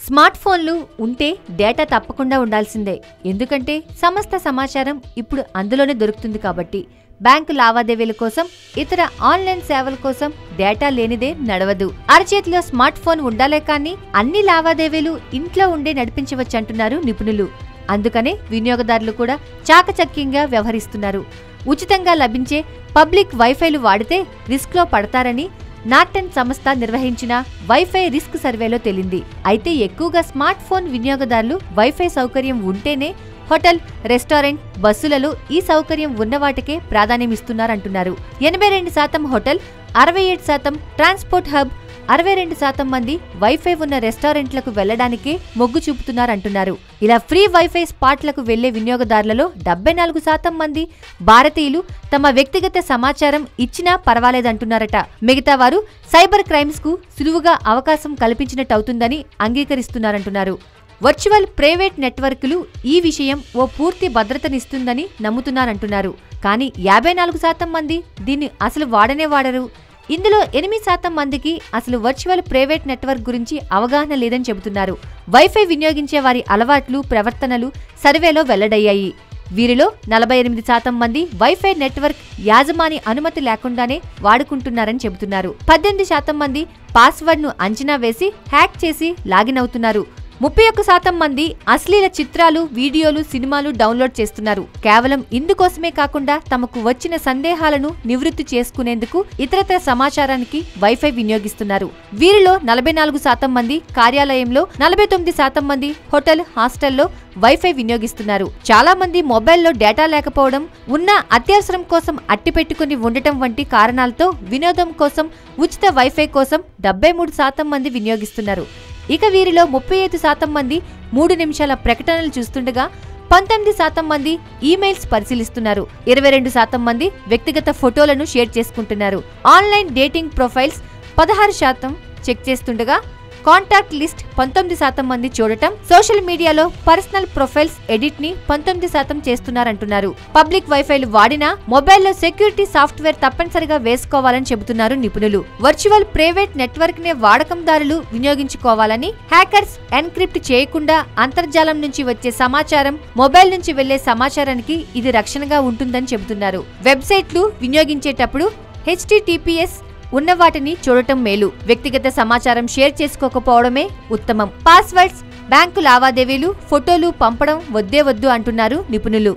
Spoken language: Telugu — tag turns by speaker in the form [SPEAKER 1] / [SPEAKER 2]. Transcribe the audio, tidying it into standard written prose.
[SPEAKER 1] స్మార్ట్ ఫోన్లు ఉంటే డేటా తప్పకుండా ఉండాల్సిందే. ఎందుకంటే సమస్త సమాచారం ఇప్పుడు అందులోనే దొరుకుతుంది కాబట్టి. బ్యాంకు లావాదేవీల కోసం, ఇతర ఆన్లైన్ సేవల కోసం డేటా లేనిదే నడవదు. అరచేతిలో స్మార్ట్ ఫోన్ ఉండాలే కానీ అన్ని లావాదేవీలు ఇంట్లో ఉండే నడిపించవచ్చంటున్నారు నిపుణులు. అందుకనే వినియోగదారులు కూడా చాకచక్యంగా వ్యవహరిస్తున్నారు. ఉచితంగా లభించే పబ్లిక్ వైఫైలు వాడితే రిస్క్లో పడతారని నార్టన్ సంస్థ నిర్వహించిన వైఫై రిస్క్ సర్వేలో తేలింది. అయితే ఎక్కువగా స్మార్ట్ ఫోన్ వినియోగదారులు వైఫై సౌకర్యం ఉంటేనే హోటల్, రెస్టారెంట్, బస్సులలో ఈ సౌకర్యం ఉన్నవాటికే ప్రాధాన్యమిస్తున్నారంటున్నారు. 82% హోటల్, 67% ట్రాన్స్పోర్ట్ హబ్, 62% మంది వైఫై ఉన్న రెస్టారెంట్లకు వెళ్లడానికే మొగ్గు చూపుతున్నారంటున్నారు. ఇలా ఫ్రీ వైఫై స్పాట్లకు వెళ్లే వినియోగదారులలో 74% మంది భారతీయులు తమ వ్యక్తిగత సమాచారం ఇచ్చినా పర్వాలేదంటున్నారట. మిగతా వారు సైబర్ క్రైమ్స్ కు సులువుగా అవకాశం కల్పించినట్టవుతుందని అంగీకరిస్తున్నారంటున్నారు. వర్చువల్ ప్రైవేట్ నెట్వర్క్లు ఈ విషయం ఓ పూర్తి భద్రతనిస్తుందని నమ్ముతున్నారంటున్నారు. కానీ 54% మంది దీన్ని అసలు వాడనే వాడరు. ఇందులో 8% మందికి అసలు వర్చువల్ ప్రైవేట్ నెట్వర్క్ గురించి అవగాహన లేదని చెబుతున్నారు. వైఫై వినియోగించే వారి అలవాట్లు, ప్రవర్తనలు సర్వేలో వెల్లడయ్యాయి. వీరిలో 48% మంది వైఫై నెట్వర్క్ యాజమాని అనుమతి లేకుండానే వాడుకుంటున్నారని చెబుతున్నారు. 18% మంది పాస్వర్డ్ను అంచనా వేసి హ్యాక్ చేసి లాగిన్ అవుతున్నారు. 31% మంది అశ్లీల చిత్రాలు, వీడియోలు, సినిమాలు డౌన్లోడ్ చేస్తున్నారు. కేవలం ఇందుకోసమే కాకుండా తమకు వచ్చిన సందేహాలను నివృత్తి చేసుకునేందుకు ఇతరత్ర సమాచారానికి వైఫై వినియోగిస్తున్నారు. వీరిలో 44% మంది కార్యాలయంలో, 49% మంది హోటల్, హాస్టల్లో వైఫై వినియోగిస్తున్నారు. చాలా మంది మొబైల్లో డేటా లేకపోవడం, ఉన్న అత్యవసరం కోసం అట్టిపెట్టుకుని ఉండటం వంటి కారణాలతో వినోదం కోసం ఉచిత వైఫై కోసం 73% మంది వినియోగిస్తున్నారు. ఇక వీరిలో 35% మంది 3 నిమిషాల ప్రకటనలు చూస్తుండగా 19% మంది ఈమెయిల్స్ పరిశీలిస్తున్నారు. 22% మంది వ్యక్తిగత ఫోటోలను షేర్ చేసుకుంటున్నారు. ఆన్లైన్ డేటింగ్ ప్రొఫైల్స్ 16% చెక్ చేస్తుండగా కాంటాక్ట్ లిస్ట్ 19% మంది చూడటం, సోషల్ మీడియాలో పర్సనల్ ప్రొఫైల్స్ ఎడిట్ ని 19% చేస్తున్నారంటున్నారు. పబ్లిక్ వైఫైలు వాడినా మొబైల్లో సెక్యూరిటీ సాఫ్ట్వేర్ తప్పనిసరిగా వేసుకోవాలని చెబుతున్నారు నిపుణులు. వర్చువల్ ప్రైవేట్ నెట్వర్క్ నే వాడకందారులు వినియోగించుకోవాలని, హ్యాకర్స్ ఎన్క్రిప్ట్ చేయకుండా అంతర్జాలం నుంచి వచ్చే సమాచారం, మొబైల్ నుంచి వెళ్లే సమాచారానికి ఇది రక్షణగా ఉంటుందని చెబుతున్నారు. వెబ్సైట్లు వినియోగించేటప్పుడు HTTPS ఉన్న వాటిని చూడటం మేలు. వ్యక్తిగత సమాచారం షేర్ చేసుకోకపోవడమే ఉత్తమం. పాస్వర్డ్స్, బ్యాంకు లావాదేవీలు, ఫోటోలు పంపడం వద్దే వద్దు అంటున్నారు నిపుణులు.